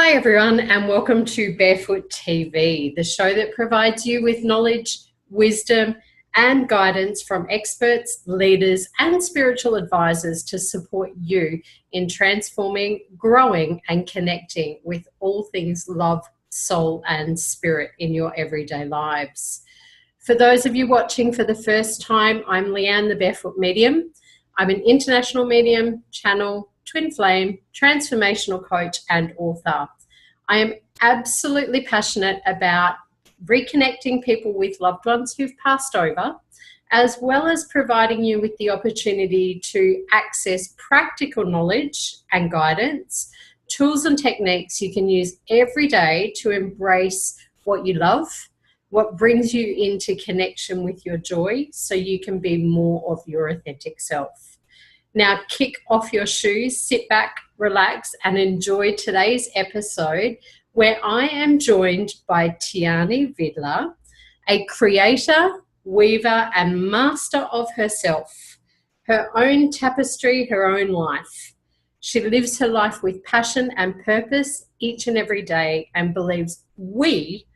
Hi everyone, and welcome to Barefoot TV, the show that provides you with knowledge, wisdom and guidance from experts, leaders and spiritual advisors to support you in transforming, growing and connecting with all things love, soul and spirit in your everyday lives. For those of you watching for the first time, I'm Leanne, the Barefoot Medium. I'm an international medium, channel, twin flame, transformational coach and author. I am absolutely passionate about reconnecting people with loved ones who've passed over, as well as providing you with the opportunity to access practical knowledge and guidance, tools and techniques you can use every day to embrace what you love, what brings you into connection with your joy, so you can be more of your authentic self. Now, kick off your shoes, sit back, relax, and enjoy today's episode where I am joined by Tiani Vidler, a creator, weaver, and master of herself, her own tapestry, her own life. She lives her life with passion and purpose each and every day and believes we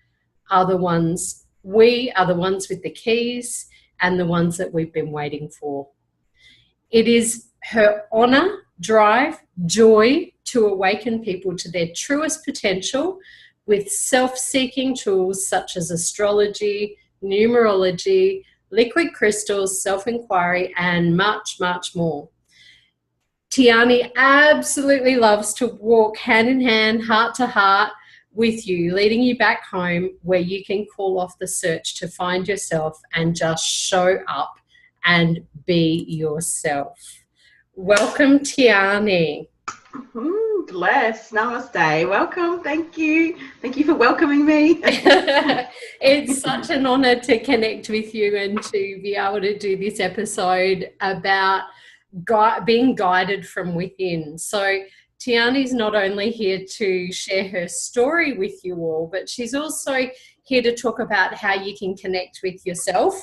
are the ones with the keys and the ones that we've been waiting for. It is her honour, drive, joy to awaken people to their truest potential with self-seeking tools such as astrology, numerology, liquid crystals, self-inquiry, and much, much more. Tiani absolutely loves to walk hand in hand, heart to heart with you, leading you back home where you can call off the search to find yourself and just show up and be yourself. Welcome, Tiani. Bless. Namaste. Welcome. Thank you. Thank you for welcoming me. It's such an honour to connect with you and to be able to do this episode about being guided from within. So Tiani's not only here to share her story with you all, but she's also here to talk about how you can connect with yourself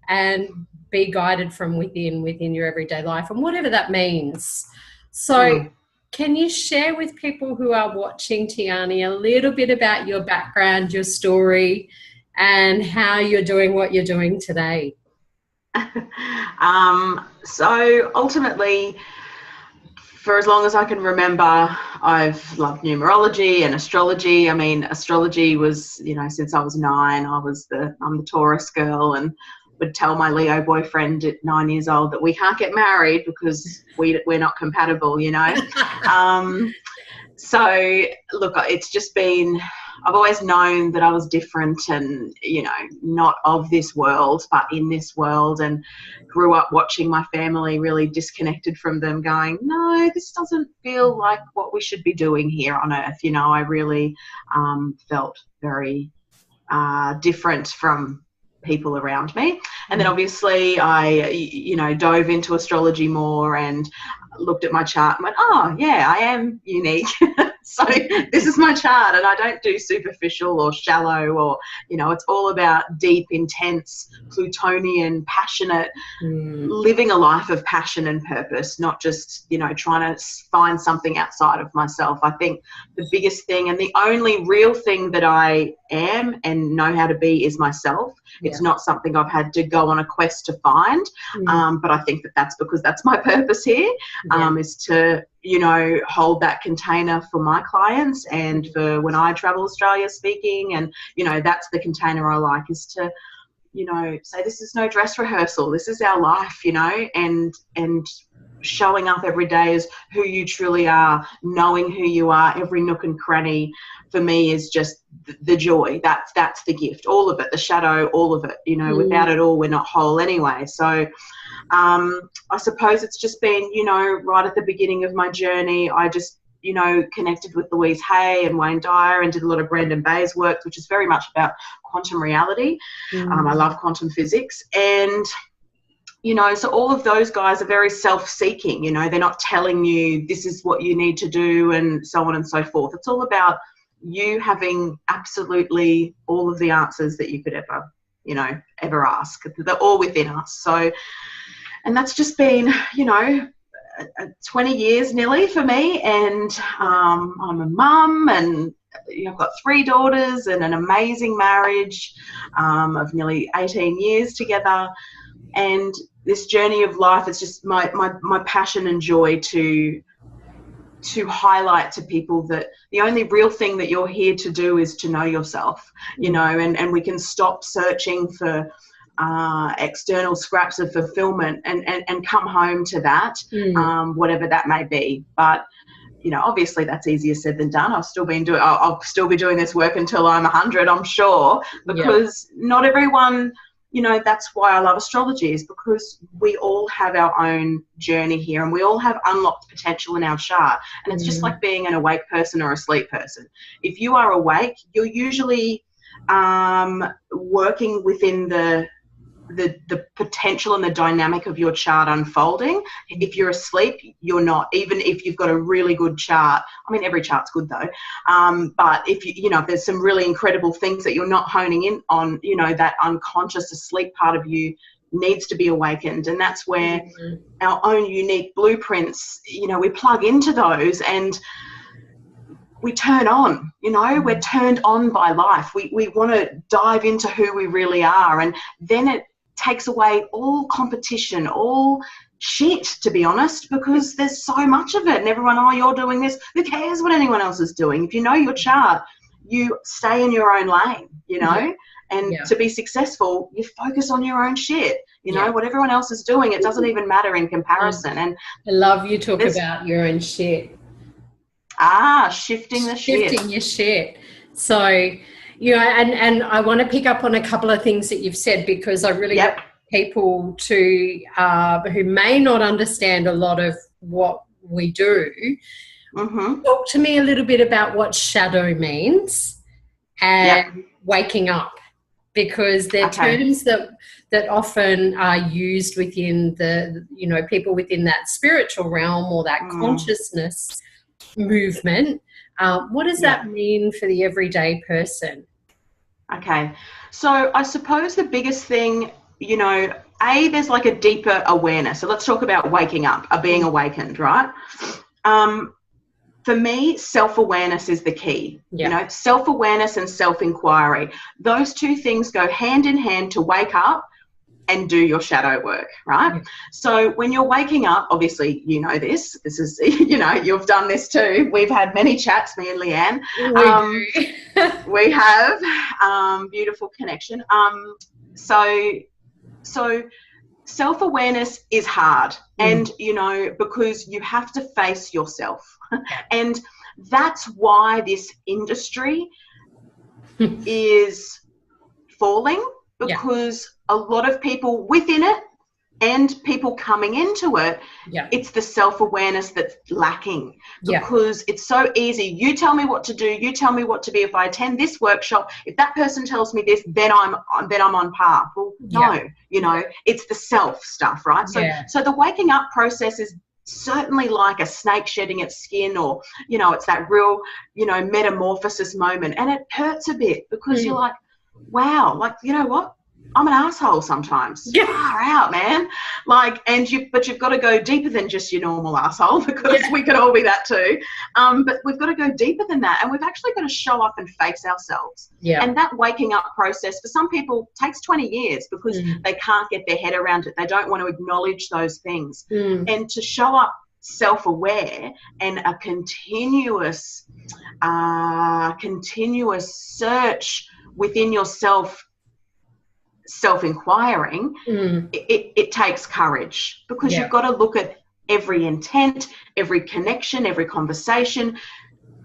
and be guided from within your everyday life, and whatever that means. So can you share with people who are watching, Tiani, a little bit about your background, your story, and how you're doing what you're doing today? So ultimately, for as long as I can remember, I've loved numerology and astrology. I mean, astrology was, since I was 9, I'm the Taurus girl, and would tell my Leo boyfriend at 9 years old that we can't get married because we're not compatible, So look, it's just been, I've always known that I was different and, not of this world, but in this world, and grew up watching my family really disconnected from them, going, no, this doesn't feel like what we should be doing here on earth. I really felt very different from people around me. And then obviously I dove into astrology more and looked at my chart and went, oh yeah, I am unique. So this is my chart, and I don't do superficial or shallow, or it's all about deep, intense, Plutonian, passionate, living a life of passion and purpose, not just trying to find something outside of myself. I think the biggest thing and the only real thing that I am and know how to be is myself. It's not something I've had to go on a quest to find, but I think that's because that's my purpose here, is to hold that container for my clients and for when I travel Australia speaking, and that's the container I like, is to say this is no dress rehearsal, this is our life, and showing up every day as who you truly are, knowing who you are, every nook and cranny for me is just the joy. That's the gift, all of it, the shadow, all of it. Without it all, we're not whole anyway. So I suppose it's just been, right at the beginning of my journey, I just, connected with Louise Hay and Wayne Dyer and did a lot of Brandon Bay's work, which is very much about quantum reality. I love quantum physics. And so all of those guys are very self-seeking, they're not telling you this is what you need to do and so on and so forth. It's all about you having absolutely all of the answers that you could ever ask. They're all within us. So, and that's just been, 20 years nearly for me, and I'm a mum, and I've got 3 daughters and an amazing marriage of nearly 18 years together. And this journey of life, it's just my passion and joy to highlight to people that the only real thing that you're here to do is to know yourself, you know, and we can stop searching for external scraps of fulfillment and come home to that, whatever that may be. But you know, obviously that's easier said than done. I'll still be doing this work until I'm 100, I'm sure, because not everyone, you know, that's why I love astrology, is because we all have our own journey here, and we all have unlocked potential in our chart. And it's just like being an awake person or a sleep person. If you are awake, you're usually working within the potential and the dynamic of your chart unfolding. If you're asleep, you're not, even if you've got a really good chart. I mean, every chart's good though. But if you know, there's some really incredible things that you're not honing in on, you know, that unconscious asleep part of you needs to be awakened. And that's where our own unique blueprints, you know, we plug into those and we turn on, you know, we're turned on by life. We want to dive into who we really are. And then it takes away all competition, all shit, to be honest, because there's so much of it, and everyone, oh, you're doing this. Who cares what anyone else is doing? If you know your chart, you stay in your own lane, you know, and to be successful, you focus on your own shit. You know, what everyone else is doing, it doesn't even matter in comparison. And I love you talk about your own shit. Shifting the shit. Shifting your shit. So, you know, and I want to pick up on a couple of things that you've said, because I really want people to who may not understand a lot of what we do. Talk to me a little bit about what shadow means and waking up, because they're terms that often are used within the, you know, people within that spiritual realm or that consciousness movement. What does that mean for the everyday person? Okay, so I suppose the biggest thing, you know, there's like a deeper awareness. So let's talk about waking up, being awakened, right? For me, self-awareness is the key. You know, self-awareness and self-inquiry. Those two things go hand in hand to wake up and do your shadow work, right? So when you're waking up, obviously, you know this is, you know, you've done this too. We've had many chats, me and Leanne. We have beautiful connection. So self-awareness is hard, and, you know, because you have to face yourself. And that's why this industry is falling, because a lot of people within it and people coming into it, it's the self-awareness that's lacking, because it's so easy. You tell me what to do. You tell me what to be. If I attend this workshop, if that person tells me this, then I'm on par. Well, no, you know, it's the self stuff, right? So the waking up process is certainly like a snake shedding its skin, or, you know, it's that real, you know, metamorphosis moment, and it hurts a bit, because you're like, wow, like, you know what? I'm an asshole sometimes. Far out, man. Like, but you've got to go deeper than just your normal asshole, because we could all be that too. But we've got to go deeper than that, and we've actually got to show up and face ourselves. And that waking up process for some people takes 20 years, because they can't get their head around it. They don't want to acknowledge those things. And to show up self-aware and a continuous search within yourself, self-inquiring, it takes courage, because you've got to look at every intent, every connection, every conversation.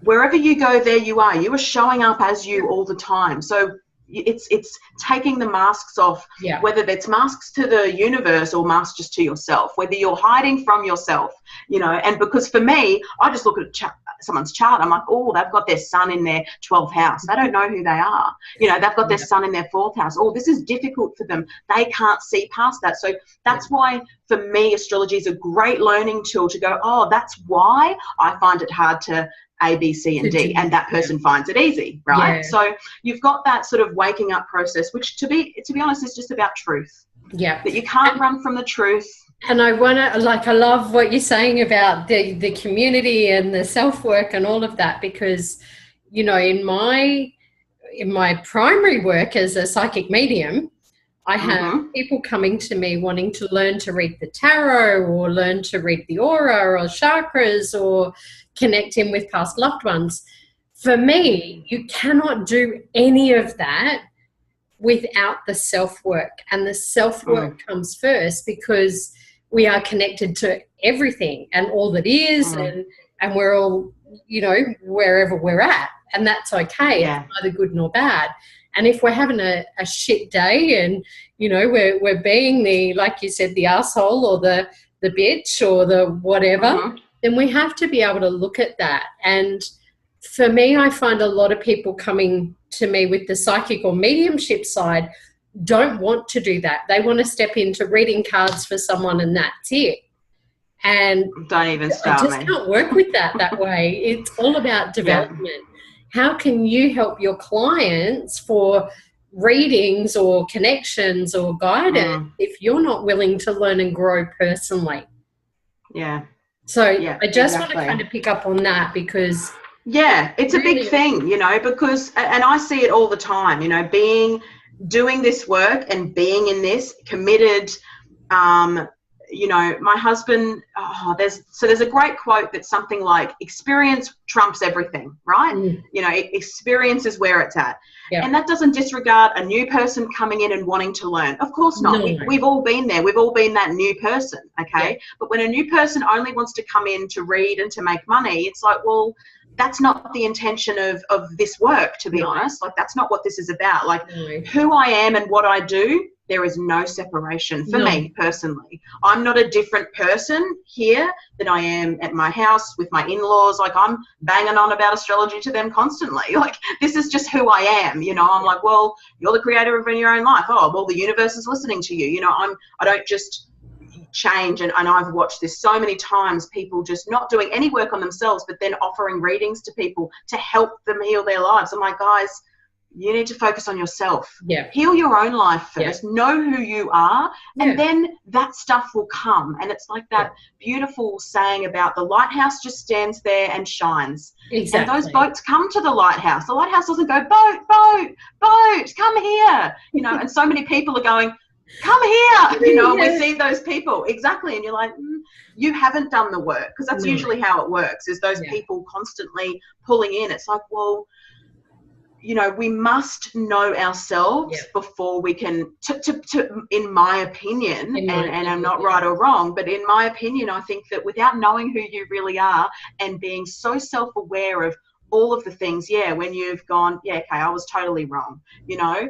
Wherever you go, there you are showing up as you all the time. So it's taking the masks off, whether it's masks to the universe or masks just to yourself, whether you're hiding from yourself, you know. And because for me, I just look at someone's chart, I'm like, oh, they've got their sun in their 12th house. They don't know who they are. You know, they've got their sun in their 4th house. Oh, this is difficult for them. They can't see past that. So that's why, for me, astrology is a great learning tool to go, oh, that's why I find it hard to A, B, C, and D, and that person finds it easy, right? So you've got that sort of waking up process, which to be honest is just about truth. That you can't run from the truth. And I want to, like, I love what you're saying about the community and the self-work and all of that, because, you know, in my primary work as a psychic medium, I have people coming to me wanting to learn to read the tarot or learn to read the aura or chakras or connect in with past loved ones. For me, you cannot do any of that without the self-work. And the self-work comes first, because we are connected to everything and all that is, and we're all, you know, wherever we're at. And that's okay. Yeah. It's neither good nor bad. And if we're having a shit day and, you know, we're being the, like you said, the asshole or the bitch or the whatever, then we have to be able to look at that. And for me, I find a lot of people coming to me with the psychic or mediumship side don't want to do that. They want to step into reading cards for someone and that's it. And don't even start. I just can't work with that way. It's all about development. Yeah. How can you help your clients for readings or connections or guidance if you're not willing to learn and grow personally? Yeah. So I just want to kind of pick up on that, because it's really a big thing, you know, because, and I see it all the time, you know, doing this work and being in this committed, you know, my husband, there's a great quote that's something like, experience trumps everything, right? You know, experience is where it's at. And that doesn't disregard a new person coming in and wanting to learn. Of course not. No. We've all been there. We've all been that new person, okay? Yeah. But when a new person only wants to come in to read and to make money, it's like, well, that's not the intention of this work, to be honest. Like, that's not what this is about. Like, who I am and what I do, there is no separation for me personally. I'm not a different person here than I am at my house with my in-laws. Like, I'm banging on about astrology to them constantly. Like, this is just who I am, you know. I'm like, well, you're the creator of your own life. Oh, well, the universe is listening to you. You know, I don't just change, and I've watched this so many times, people just not doing any work on themselves, but then offering readings to people to help them heal their lives. I'm like, guys, you need to focus on yourself. Heal your own life first. Know who you are, and then that stuff will come. And it's like that beautiful saying about the lighthouse just stands there and shines. And those boats come to the lighthouse. The lighthouse doesn't go, boat, come here. You know, and so many people are going, come here, you know. We see those people, exactly, and you're like, you haven't done the work, because that's usually how it works, is those people constantly pulling in. It's like, well, you know, we must know ourselves before we can, in my opinion, and I'm not right or wrong, but in my opinion, I think that without knowing who you really are and being so self-aware of all of the things, when you've gone, okay, I was totally wrong, you know,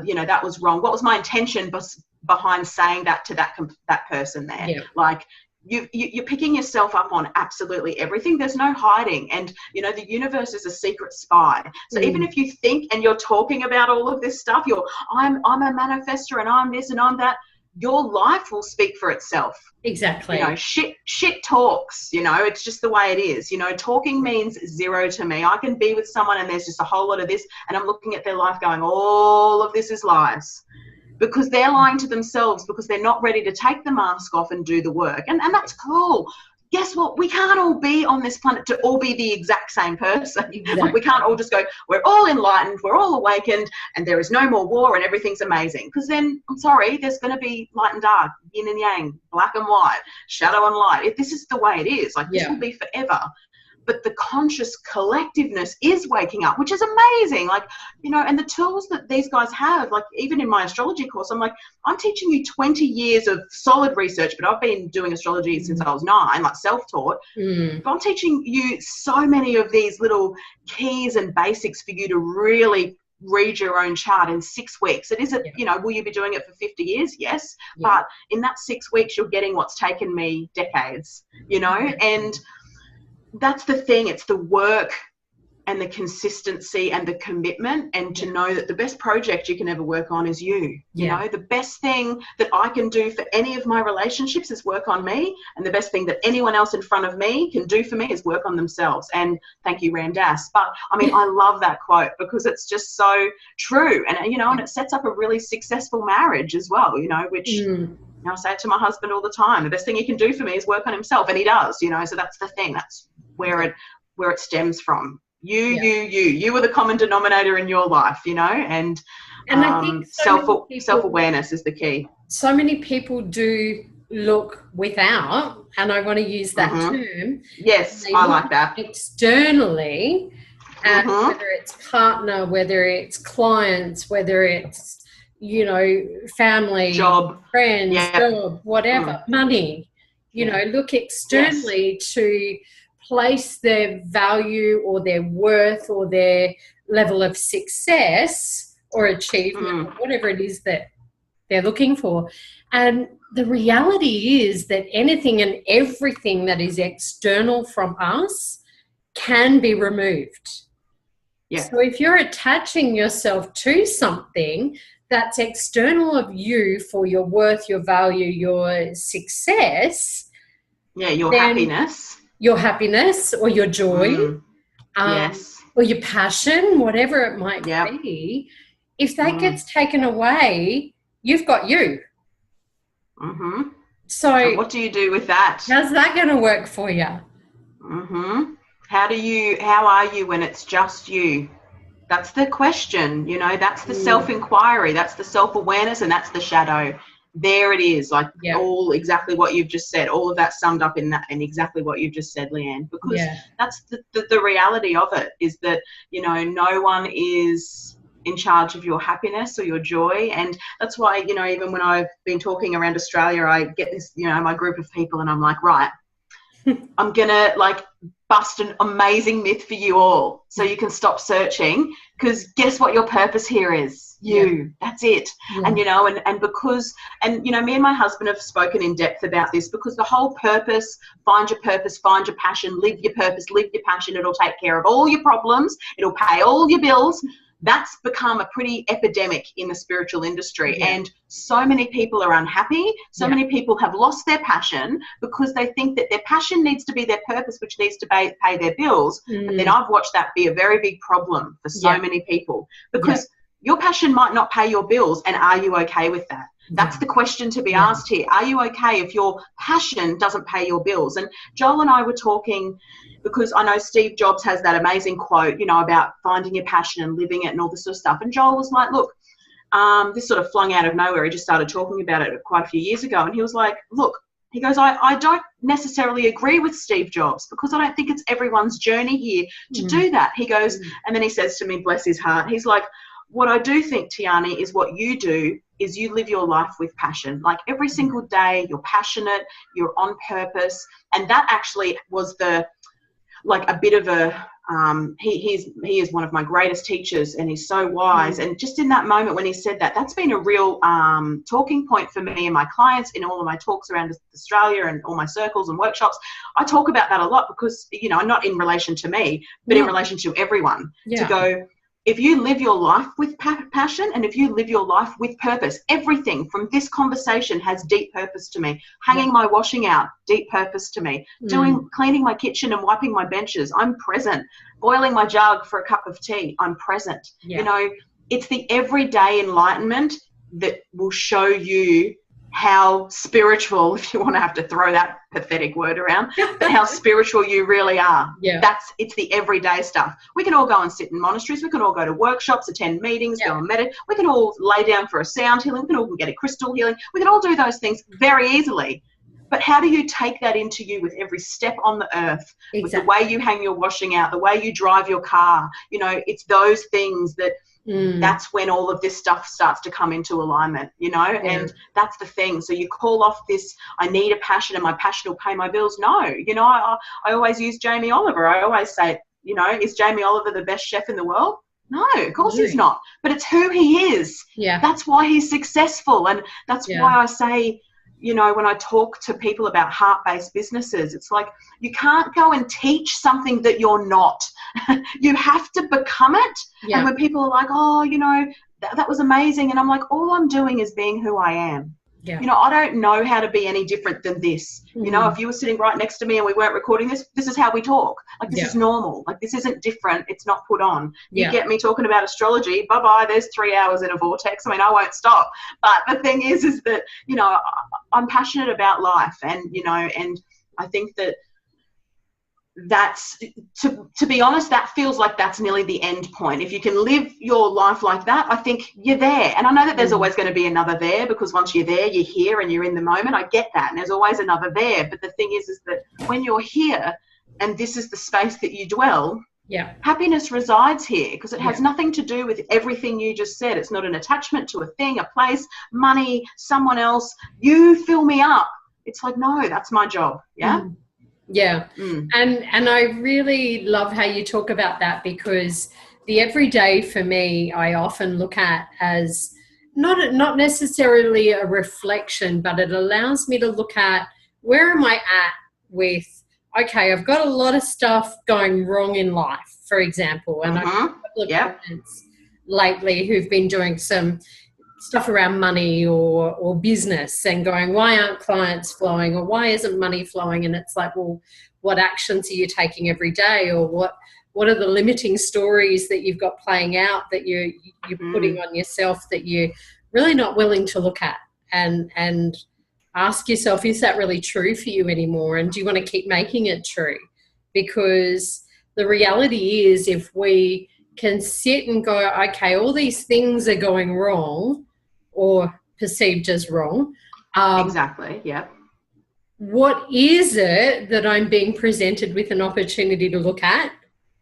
you know, that was wrong. What was my intention behind saying that to that person there? Like, you're picking yourself up on absolutely everything. There's no hiding. And, you know, the universe is a secret spy. So even if you think and you're talking about all of this stuff, I'm a manifestor and I'm this and I'm that, your life will speak for itself. Exactly. You know, shit talks, you know, it's just the way it is. You know, talking means zero to me. I can be with someone and there's just a whole lot of this, and I'm looking at their life going, all of this is lies. Because they're lying to themselves, because they're not ready to take the mask off and do the work. And that's cool. Guess what? We can't all be on this planet to all be the exact same person. Exactly. We can't all just go, we're all enlightened, we're all awakened, and there is no more war and everything's amazing. Because then, I'm sorry, there's going to be light and dark, yin and yang, black and white, shadow and light. This is the way it is. Like, this will be forever. But the conscious collectiveness is waking up, which is amazing. Like, you know, and the tools that these guys have, like, even in my astrology course, I'm like, I'm teaching you 20 years of solid research, but I've been doing astrology since I was 9, like self-taught. But I'm teaching you so many of these little keys and basics for you to really read your own chart in 6 weeks. It isn't, you know, will you be doing it for 50 years? Yes. But in that 6 weeks, you're getting what's taken me decades, you know, and that's the thing. It's the work and the consistency and the commitment, and to know that the best project you can ever work on is you. You know, the best thing that I can do for any of my relationships is work on me, and the best thing that anyone else in front of me can do for me is work on themselves. And thank you, Ram Dass. But I mean, I love that quote because it's just so true, and you know, and it sets up a really successful marriage as well, you know, which know, I say it to my husband all the time. The best thing he can do for me is work on himself, and he does. You know, so that's the thing. That's where it stems from. You are the common denominator in your life. You know, and I think self-awareness is the key. So many people do look without, and I want to use that term. Yes, I like that. Externally, and whether it's partner, whether it's clients, whether it's, you know, family, job, friends, job, whatever, money, you know, look externally to place their value or their worth or their level of success or achievement, or whatever it is that they're looking for. And the reality is that anything and everything that is external from us can be removed. Yeah. So if you're attaching yourself to something that's external of you for your worth, your value, your success. Yeah, your happiness. Your happiness or your joy. Or your passion, whatever it might be. If that gets taken away, you've got you. So what do you do with that? How's that going to work for you? How are you when it's just you? That's the question, you know, that's the self-inquiry, that's the self-awareness, and that's the shadow. There it is, like all exactly what you've just said, all of that summed up in that, and exactly what you've just said, Leanne, because that's the reality of it, is that, you know, no one is in charge of your happiness or your joy. And that's why, you know, even when I've been talking around Australia, I get this, you know, my group of people, and I'm like, right, I'm gonna like bust an amazing myth for you all so you can stop searching, because guess what your purpose here is? That's it. And you know, and because, and you know, me and my husband have spoken in depth about this, because the whole purpose, find your passion, live your purpose, live your passion, it'll take care of all your problems, it'll pay all your bills. That's become a pretty epidemic in the spiritual industry. And so many people are unhappy. So many people have lost their passion because they think that their passion needs to be their purpose, which needs to pay their bills. But then I've watched that be a very big problem for so many people, because your passion might not pay your bills. And are you okay with that? That's the question to be asked here. Are you okay if your passion doesn't pay your bills? And Joel and I were talking, because I know Steve Jobs has that amazing quote, you know, about finding your passion and living it and all this sort of stuff. And Joel was like, look, this sort of flung out of nowhere. He just started talking about it quite a few years ago. And he was like, look, he goes, I don't necessarily agree with Steve Jobs, because I don't think it's everyone's journey here to do that. He goes, and then he says to me, bless his heart, he's like, what I do think, Tiani, is what you do is you live your life with passion. Like every single day, you're passionate, you're on purpose. And that actually was like a bit of a, he is one of my greatest teachers, and he's so wise. And just in that moment when he said that, that's been a real talking point for me and my clients in all of my talks around Australia and all my circles and workshops. I talk about that a lot because, you know, not in relation to me, but in relation to everyone, to go, if you live your life with passion, and if you live your life with purpose, everything from this conversation has deep purpose to me. Hanging my washing out, deep purpose to me. Cleaning my kitchen and wiping my benches, I'm present. Boiling my jug for a cup of tea, I'm present. You know, it's the everyday enlightenment that will show you how spiritual, if you want to have to throw that pathetic word around, but how spiritual you really are. It's the everyday stuff. We can all go and sit in monasteries, we can all go to workshops, attend meetings, go and meditate, we can all lay down for a sound healing, we can all get a crystal healing, we can all do those things very easily. But how do you take that into you with every step on the earth, with the way you hang your washing out, the way you drive your car? You know, it's those things that that's when all of this stuff starts to come into alignment, you know, and that's the thing. So you call off this, I need a passion and my passion will pay my bills. No, you know, I always use Jamie Oliver. I always say, you know, is Jamie Oliver the best chef in the world? No, of course he's not. But it's who he is. That's why he's successful. And that's why I say, you know, when I talk to people about heart-based businesses, it's like you can't go and teach something that you're not. You have to become it. And when people are like, oh, you know, that was amazing. And I'm like, all I'm doing is being who I am. You know, I don't know how to be any different than this. You know, if you were sitting right next to me and we weren't recording this, this is how we talk. Like, this is normal. Like, this isn't different. It's not put on. You get me talking about astrology, bye-bye, there's 3 hours in a vortex. I mean, I won't stop. But the thing is that, you know, I'm passionate about life, and and I think that's to be honest, that feels like that's nearly the end point. If you can live your life like that, I think you're there. And I know that there's always going to be another there, because once you're there, you're here and you're in the moment. I get that, and there's always another there. But the thing is that when you're here and this is the space that you dwell, happiness resides here, because it has nothing to do with everything you just said. It's not an attachment to a thing, a place, money, someone else. You fill me up. It's like, no, that's my job. And I really love how you talk about that, because the everyday for me, I often look at as not necessarily a reflection, but it allows me to look at, where am I at with, okay, I've got a lot of stuff going wrong in life, for example, and I've got a couple of clients lately who've been doing some stuff around money or business and going, why aren't clients flowing, or why isn't money flowing? And it's like, well, what actions are you taking every day, or what are the limiting stories that you've got playing out that you're putting on yourself that you're really not willing to look at and ask yourself, is that really true for you anymore, and do you want to keep making it true? Because the reality is, if we can sit and go, okay, all these things are going wrong or perceived as wrong. Exactly, yeah. What is it that I'm being presented with an opportunity to look at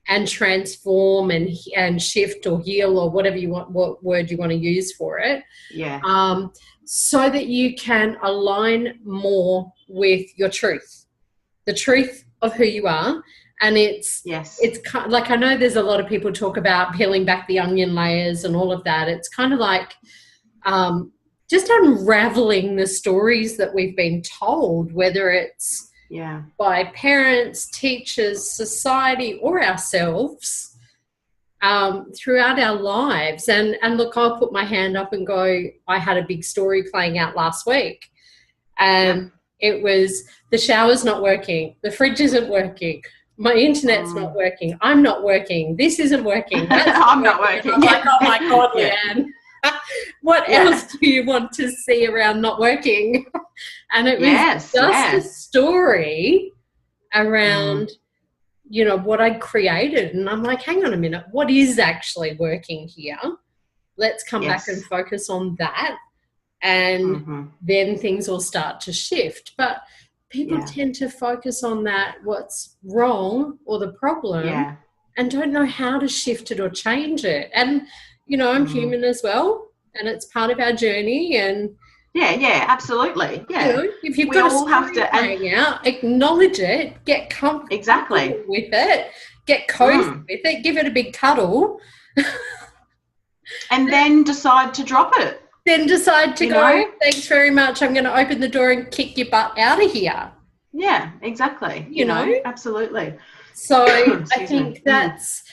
and transform and shift or heal, or whatever you want, what word you want to use for it. So that you can align more with your truth, the truth of who you are. And it's kind of like, I know there's a lot of people talk about peeling back the onion layers and all of that. It's kind of like just unraveling the stories that we've been told, whether it's by parents, teachers, society, or ourselves throughout our lives. And look, I'll put my hand up and go, I had a big story playing out last week. And it was, the shower's not working, the fridge isn't working, my internet's not working, I'm not working, this isn't working, I'm not working. I'm like, oh my God, Leanne. What else do you want to see around not working? And it was just a story around, you know, what I created. And I'm like, hang on a minute, what is actually working here? Let's come back and focus on that. And then things will start to shift. But people tend to focus on that, what's wrong or the problem, and don't know how to shift it or change it. And you know, I'm human as well, and it's part of our journey. And absolutely. You know, if you've got a story playing out, acknowledge it, get comfortable with it, get cozy with it, give it a big cuddle, and then decide to drop it. Then decide to go, thanks very much, I'm going to open the door and kick your butt out of here. Yeah, exactly. You know, absolutely. So I think that's,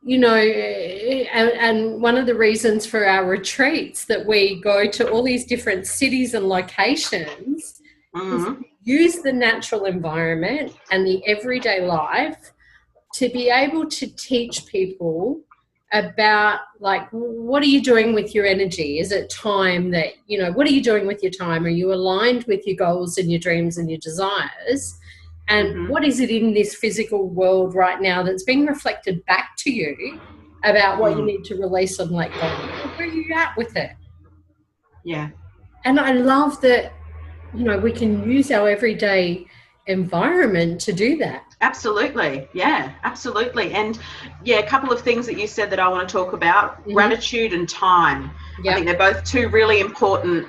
you know, and one of the reasons for our retreats that we go to all these different cities and locations is use the natural environment and the everyday life to be able to teach people about, like, what are you doing with your energy? Is it time that, you know, what are you doing with your time? Are you aligned with your goals and your dreams and your desires? And what is it in this physical world right now that's being reflected back to you about what you need to release and let go? Where are you at with it? Yeah. And I love that, you know, we can use our everyday environment to do that. Absolutely. Yeah, absolutely. And a couple of things that you said that I want to talk about, gratitude and time. I think they're both two really important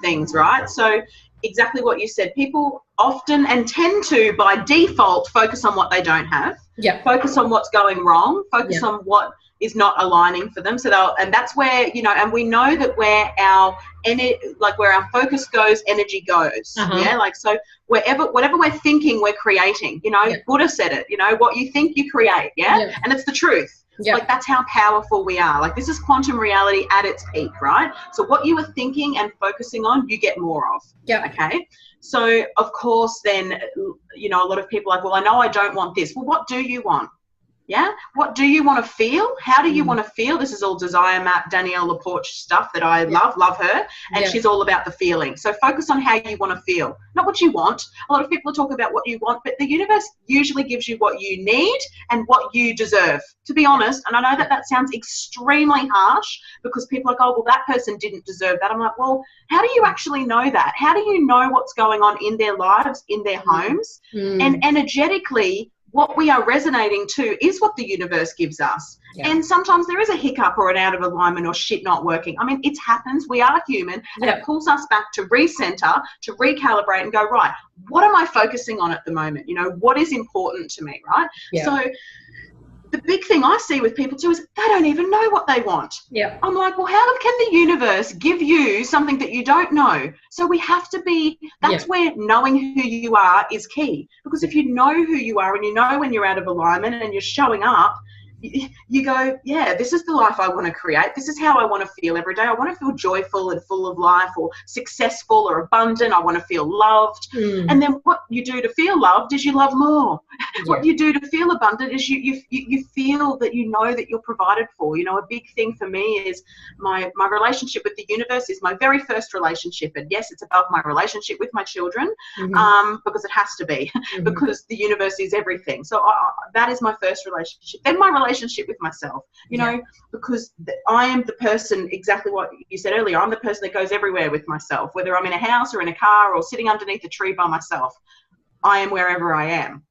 things, right? So exactly what you said, people often and tend to by default focus on what they don't have, focus on what's going wrong, focus on what is not aligning for them. So and that's where, you know, and we know that where our focus goes, energy goes. Like, so whatever we're thinking, we're creating. You know, Buddha said it, you know, what you think you create. And it's the truth. Like, that's how powerful we are. Like, this is quantum reality at its peak, right? So what you are thinking and focusing on, you get more of. Okay. So of course, then, you know, a lot of people are like, well, I know I don't want this. Well, what do you want? Yeah. What do you want to feel? How do you want to feel? This is all Desire Map, Danielle LaPorte stuff that I love her. And she's all about the feeling. So focus on how you want to feel, not what you want. A lot of people talk about what you want, but the universe usually gives you what you need and what you deserve, to be honest. And I know that that sounds extremely harsh because people are like, oh, well, that person didn't deserve that. I'm like, well, how do you actually know that? How do you know what's going on in their lives, in their homes? And energetically, what we are resonating to is what the universe gives us. And sometimes there is a hiccup or an out of alignment or shit not working. I mean, it happens. We are human, and it pulls us back to recenter, to recalibrate and go, right, what am I focusing on at the moment? You know, what is important to me, right? So the big thing I see with people too is they don't even know what they want. I'm like, well, how can the universe give you something that you don't know? So we have to be, that's where knowing who you are is key. Because if you know who you are and you know when you're out of alignment and you're showing up, you go, yeah, this is the life I want to create. This is how I want to feel every day. I want to feel joyful and full of life, or successful or abundant. I want to feel loved. And then what you do to feel loved is you love more. What you do to feel abundant is you feel that you know that you're provided for. You know, a big thing for me is my relationship with the universe is my very first relationship. And yes, it's above my relationship with my children, because it has to be, because the universe is everything. So that is my first relationship. Then my relationship with myself, you know, because I am the person, exactly what you said earlier, I'm the person that goes everywhere with myself, whether I'm in a house or in a car or sitting underneath a tree by myself. I am wherever I am.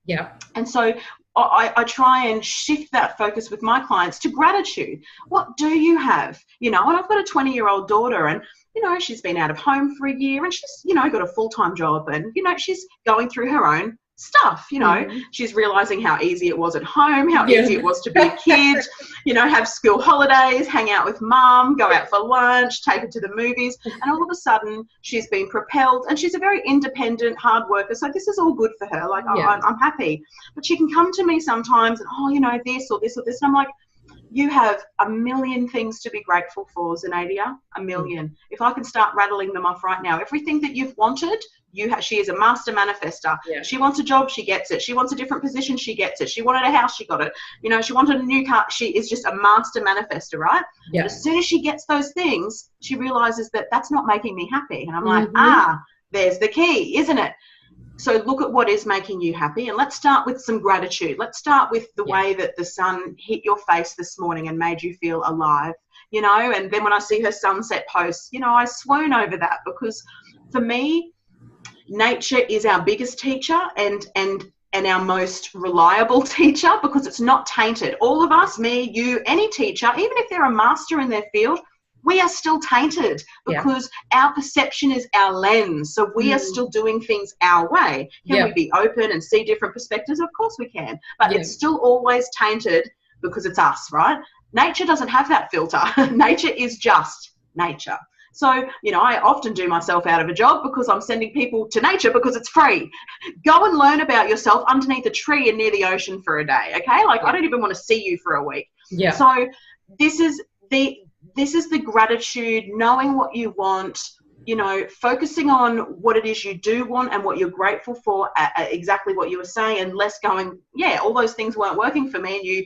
And so I try and shift that focus with my clients to gratitude. What do you have? You know, and I've got a 20-year-old daughter, and you know, she's been out of home for a year, and she's, you know, got a full-time job, and you know, she's going through her own stuff. You know, she's realizing how easy it was at home, how easy it was to be a kid, you know, have school holidays, hang out with mum, go out for lunch, take her to the movies, and all of a sudden she's been propelled, and she's a very independent hard worker, so this is all good for her. Like, I'm happy. But she can come to me sometimes and, oh, you know, this or this or this, and I'm like, you have a million things to be grateful for, Zanadia, a million. If I can start rattling them off right now, everything that you've wanted, she is a master manifester. She wants a job, she gets it. She wants a different position, she gets it. She wanted a house, she got it. You know, she wanted a new car. She is just a master manifester, right? But as soon as she gets those things, she realizes that that's not making me happy. And I'm like, there's the key, isn't it? So look at what is making you happy, and let's start with some gratitude. Let's start with the way that the sun hit your face this morning and made you feel alive, you know. And then when I see her sunset posts, you know, I swoon over that, because for me, nature is our biggest teacher and our most reliable teacher, because it's not tainted. All of us, me, you, any teacher, even if they're a master in their field, we are still tainted, because our perception is our lens. So we are still doing things our way. Can we be open and see different perspectives? Of course we can. But it's still always tainted because it's us, right? Nature doesn't have that filter. Nature is just nature. So, you know, I often do myself out of a job because I'm sending people to nature because it's free. Go and learn about yourself underneath a tree and near the ocean for a day, okay? Like, I don't even want to see you for a week. So this is the gratitude, knowing what you want, you know, focusing on what it is you do want and what you're grateful for, exactly what you were saying, and less going, all those things weren't working for me, and you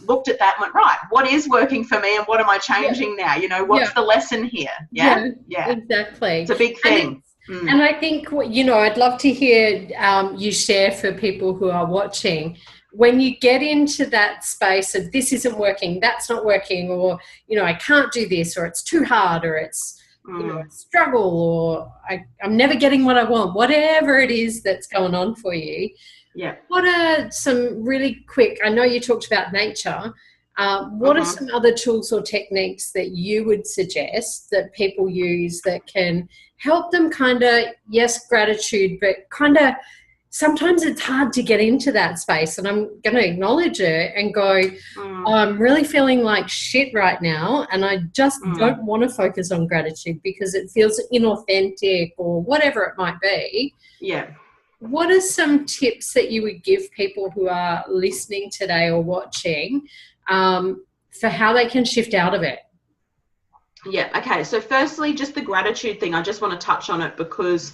looked at that and went, right, what is working for me and what am I changing now? You know, what's the lesson here? Exactly. It's a big thing. And I think, you know, I'd love to hear you share for people who are watching, when you get into that space of this isn't working, that's not working, or, you know, I can't do this, or it's too hard, or it's, you know, a struggle, or I'm never getting what I want, whatever it is that's going on for you. What are some really quick, I know you talked about nature, what are some other tools or techniques that you would suggest that people use that can help them kind of, yes, gratitude, but kind of, sometimes it's hard to get into that space, and I'm going to acknowledge it and go, I'm really feeling like shit right now, and I just don't want to focus on gratitude because it feels inauthentic or whatever it might be. What are some tips that you would give people who are listening today or watching for how they can shift out of it? Okay. So firstly, just the gratitude thing, I just want to touch on it, because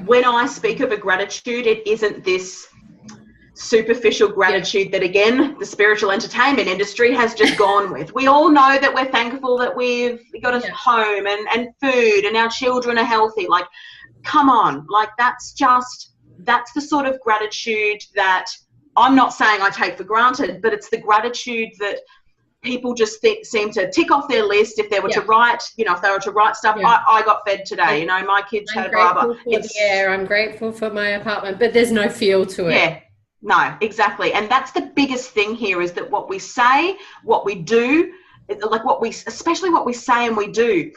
when I speak of a gratitude, it isn't this superficial gratitude that, again, the spiritual entertainment industry has just gone with. We all know that we're thankful that we've got a home and food and our children are healthy. Like, come on, like that's the sort of gratitude that I'm not saying I take for granted, but it's the gratitude that people just seem to tick off their list. If they were to write, if they were to write stuff, I got fed today, my kids had blah, blah. I'm grateful for my apartment, but there's no feel to it. Yeah, no, exactly. And that's the biggest thing here, is that what we say, what we do, like especially what we say and we do,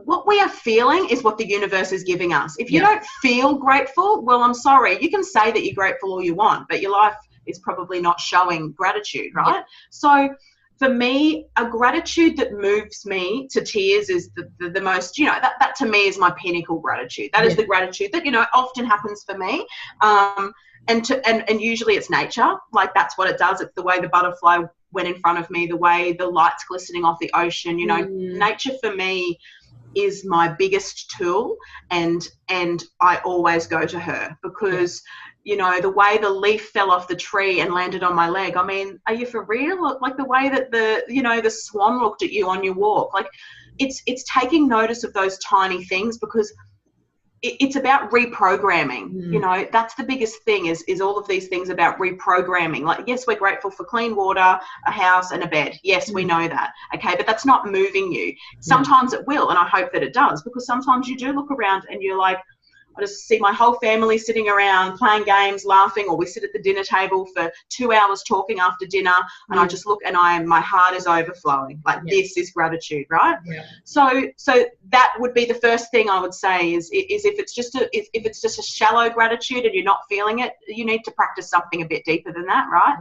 what we are feeling is what the universe is giving us. If you don't feel grateful, well, I'm sorry, you can say that you're grateful all you want, but your life is probably not showing gratitude, right? Yeah. So for me, a gratitude that moves me to tears is the most, that to me is my pinnacle gratitude. That is the gratitude that, often happens for me. And usually it's nature. Like, that's what it does. It's the way the butterfly went in front of me, the way the light's glistening off the ocean. Nature for me is my biggest tool, and I always go to her, because the way the leaf fell off the tree and landed on my leg, I mean, are you for real? Like the way that the swan looked at you on your walk, like it's taking notice of those tiny things, because it's about reprogramming. That's the biggest thing, is all of these things about reprogramming. Like, yes, we're grateful for clean water, a house and a bed. Yes, we know that. Okay, but that's not moving you. Sometimes it will, and I hope that it does, because sometimes you do look around and you're like, I just see my whole family sitting around playing games, laughing, or we sit at the dinner table for 2 hours talking after dinner, and I just look and my heart is overflowing. Like, this is gratitude, right? Yeah. So that would be the first thing I would say is if it's just a shallow gratitude and you're not feeling it, you need to practice something a bit deeper than that, right?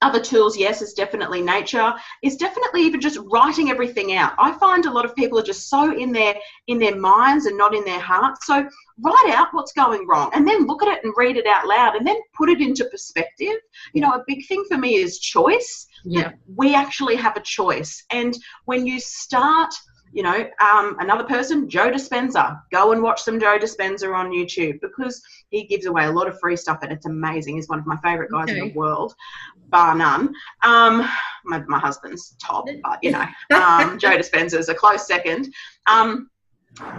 Other tools, yes, is definitely nature. Is definitely even just writing everything out. I find a lot of people are just so in their minds and not in their hearts. So write out what's going wrong, and then look at it and read it out loud, and then put it into perspective. A big thing for me is choice. Yeah, we actually have a choice, and when you start. Another person, Joe Dispenza. Go and watch some Joe Dispenza on YouTube, because he gives away a lot of free stuff and it's amazing. He's one of my favorite guys in the world, bar none. My husband's top, but Joe Dispenza is a close second.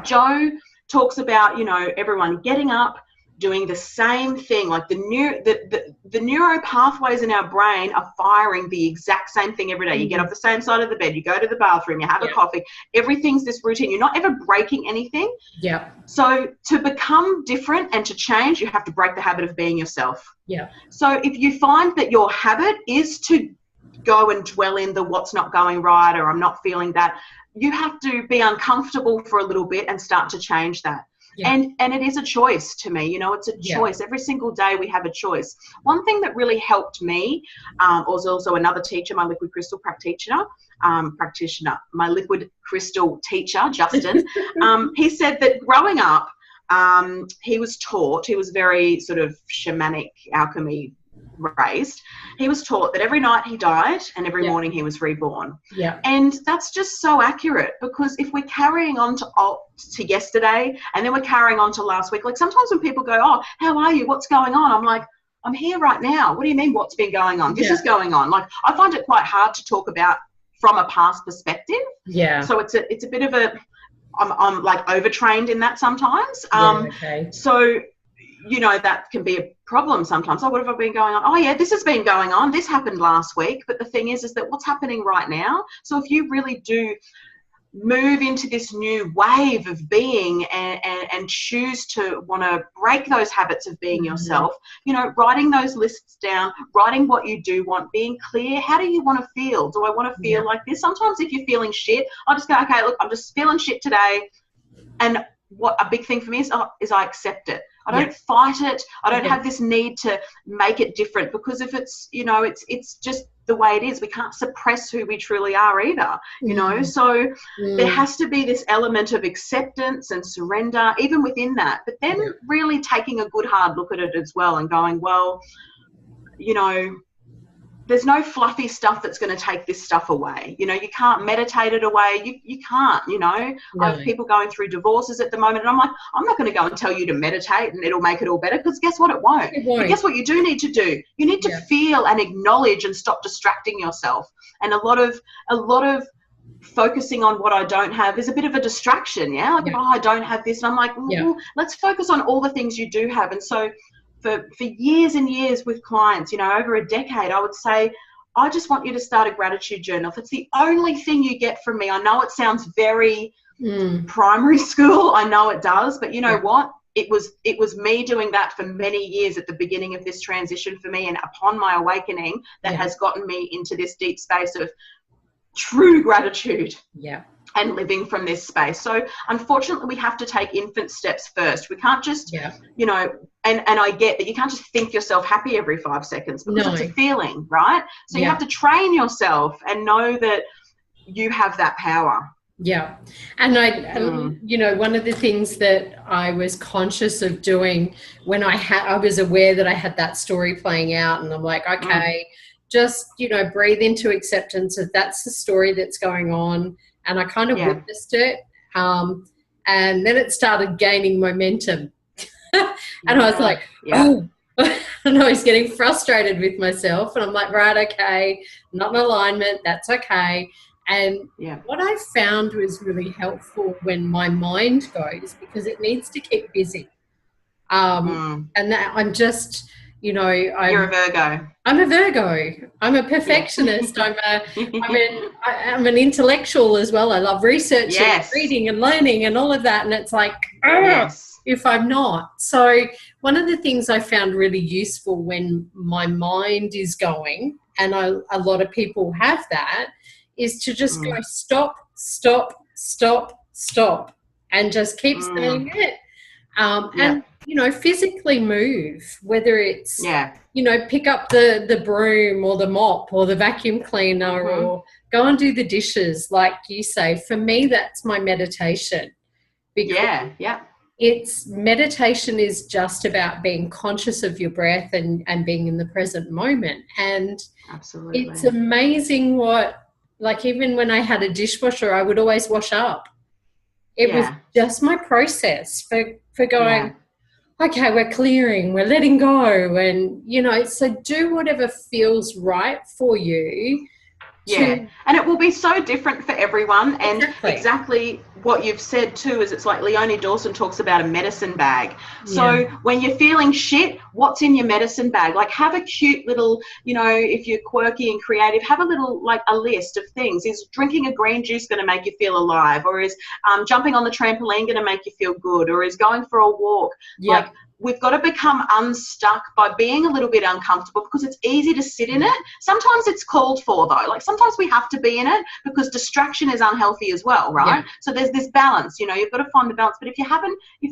Joe talks about, everyone getting up, doing the same thing. Like the neuro pathways in our brain are firing the exact same thing every day. You get off the same side of the bed, you go to the bathroom, you have a coffee. Everything's this routine. You're not ever breaking anything. Yeah. So to become different and to change, you have to break the habit of being yourself. Yeah. So if you find that your habit is to go and dwell in the what's not going right, or I'm not feeling that, you have to be uncomfortable for a little bit and start to change that. Yeah. And it is a choice to me, it's a choice. Yeah. Every single day we have a choice. One thing that really helped me was also another teacher, my liquid crystal practitioner, my liquid crystal teacher, Justin. He said that growing up, he was very sort of shamanic alchemy raised. He was taught that every night he died and every morning he was reborn. Yeah. And that's just so accurate, because if we're carrying on to yesterday and then we're carrying on to last week, like sometimes when people go, oh, how are you? What's going on? I'm like, I'm here right now. What do you mean what's been going on? This is going on. Like, I find it quite hard to talk about from a past perspective. Yeah. So it's a bit of I'm like overtrained in that sometimes. So that can be a problem sometimes. Oh, what have I been going on? Oh, yeah, this has been going on. This happened last week. But the thing is that what's happening right now? So if you really do move into this new wave of being and choose to want to break those habits of being yourself, writing those lists down, writing what you do want, being clear, how do you want to feel? Do I want to feel like this? Sometimes if you're feeling shit, I'll just go, okay, look, I'm just feeling shit today. And what a big thing for me is I accept it. I don't fight it. I don't have this need to make it different, because if it's, it's just the way it is. We can't suppress who we truly are either, So there has to be this element of acceptance and surrender even within that. But then really taking a good hard look at it as well and going, well, there's no fluffy stuff that's going to take this stuff away. You know, you can't meditate it away. You can't, you know. No. I have people going through divorces at the moment, and I'm like, I'm not going to go and tell you to meditate and it'll make it all better, because guess what? It won't. But guess what you do need to do? You need to feel and acknowledge and stop distracting yourself. And a lot of focusing on what I don't have is a bit of a distraction. Like, oh, I don't have this. And I'm like, let's focus on all the things you do have. And so for years and years with clients, you know, over a decade, I would say, I just want you to start a gratitude journal. If it's the only thing you get from me, I know it sounds very primary school. I know it does. But you know what? It was me doing that for many years at the beginning of this transition for me, and upon my awakening that has gotten me into this deep space of true gratitude and living from this space. So unfortunately, we have to take infant steps first. We can't just, you know, and I get that you can't just think yourself happy every 5 seconds, because it's a feeling, right? So you have to train yourself and know that you have that power. Yeah. And you know, one of the things that I was conscious of doing when I was aware that I had that story playing out, and I'm like, okay, just, you know, breathe into acceptance of that's the story that's going on. And I kind of witnessed it. And then it started gaining momentum. And I was like, oh, and I was getting frustrated with myself. And I'm like, right, okay, not in alignment. That's okay. And what I found was really helpful when my mind goes, because it needs to keep busy. And that I'm just, you know, you're a Virgo. I'm a Virgo. I'm a perfectionist. I'm an intellectual as well. I love researching, reading and learning and all of that. And it's like, if I'm not. So one of the things I found really useful when my mind is going, and a lot of people have that, is to just go stop, and just keep saying it. And, you know, physically move, whether it's, you know, pick up the broom or the mop or the vacuum cleaner or go and do the dishes, like you say. For me, that's my meditation. Because meditation is just about being conscious of your breath and being in the present moment. And it's amazing what, like, even when I had a dishwasher, I would always wash up. It was just my process for going, okay, we're clearing, we're letting go. And, you know, so do whatever feels right for you. And it will be so different for everyone. And exactly what you've said too is, it's like Leonie Dawson talks about a medicine bag. So when you're feeling shit, what's in your medicine bag? Like, have a cute little, you know, if you're quirky and creative, have a little, like, a list of things. Is drinking a green juice going to make you feel alive? Or is jumping on the trampoline going to make you feel good? Or is going for a walk? Like, we've got to become unstuck by being a little bit uncomfortable, because it's easy to sit in it. Sometimes it's called for, though. Like, sometimes we have to be in it because distraction is unhealthy as well, right? So there's this balance, you know, you've got to find the balance. But if you're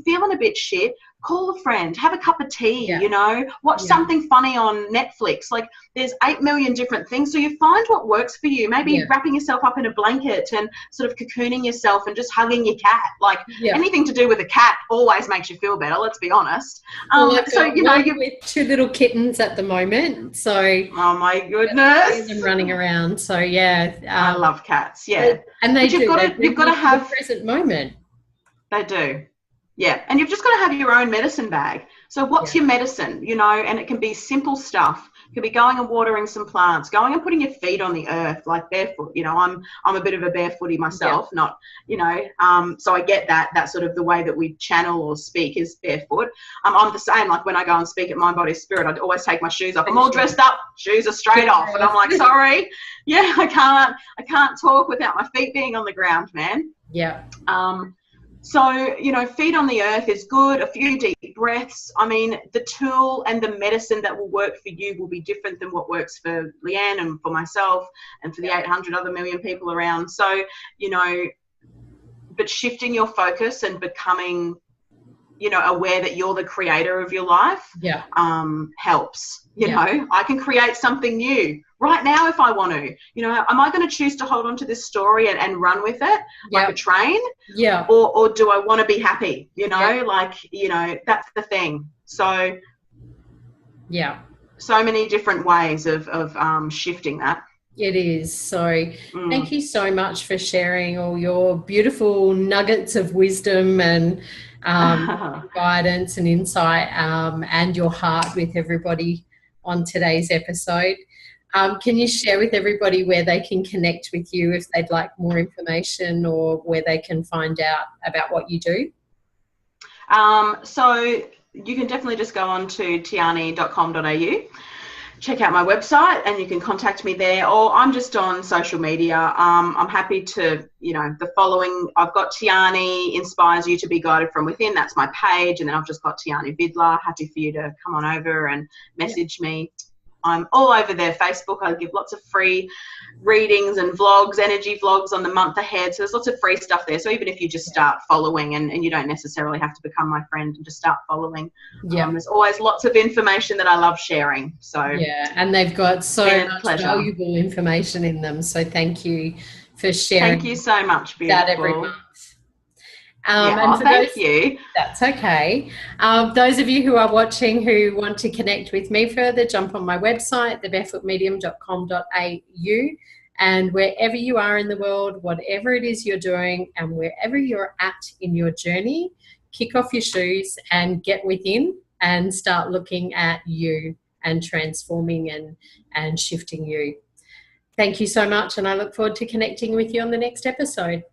feeling a bit shit, call a friend, have a cup of tea, you know, watch something funny on Netflix. Like, there's 8 million different things. So you find what works for you. Maybe wrapping yourself up in a blanket and sort of cocooning yourself and just hugging your cat. Like, anything to do with a cat always makes you feel better, let's be honest. So, you know, you're with 2 little kittens at the moment. So, oh my goodness, them running around. So I love cats. And you've got to have the present moment. They do. And you've just got to have your own medicine bag. So what's your medicine, you know? And it can be simple stuff. It could be going and watering some plants, going and putting your feet on the earth, like barefoot. You know, I'm a bit of a barefooty myself, not, you know, so I get that sort of the way that we channel or speak is barefoot. I'm the same. Like, when I go and speak at Mind, Body, Spirit, I always take my shoes off. I'm all dressed up, shoes are straight off. And I'm like, sorry. I can't talk without my feet being on the ground, man. So, you know, feet on the earth is good. A few deep breaths. I mean, the tool and the medicine that will work for you will be different than what works for Leanne and for myself and for the 800 other million people around. So, you know, but shifting your focus and becoming, you know, aware that you're the creator of your life helps. You know, I can create something new right now if I want to. You know, am I going to choose to hold on to this story and run with it like a train? Or do I want to be happy? You know, like, you know, that's the thing. So so many different ways of shifting that. It is. So thank you so much for sharing all your beautiful nuggets of wisdom and guidance and insight, and your heart with everybody on today's episode. Can you share with everybody where they can connect with you if they'd like more information, or where they can find out about what you do? So you can definitely just go on to tiani.com.au, check out my website, and you can contact me there, or I'm just on social media. I'm happy to, the following, I've got Tiani Inspires You to Be Guided From Within. That's my page. And then I've just got Tiani Vidler. Happy for you to come on over and message me. I'm all over there. Facebook, I give lots of free readings and vlogs, energy vlogs on the month ahead. So there's lots of free stuff there. So even if you just start following, and you don't necessarily have to become my friend, and just start following. There's always lots of information that I love sharing. So and they've got so much valuable information in them. So thank you for sharing. Thank you so much, beautiful. That every month. Thank you. That's okay. Those of you who are watching who want to connect with me further, jump on my website, thebarefootmedium.com.au, and wherever you are in the world, whatever it is you're doing and wherever you're at in your journey, kick off your shoes and get within and start looking at you and transforming and shifting you. Thank you so much, and I look forward to connecting with you on the next episode.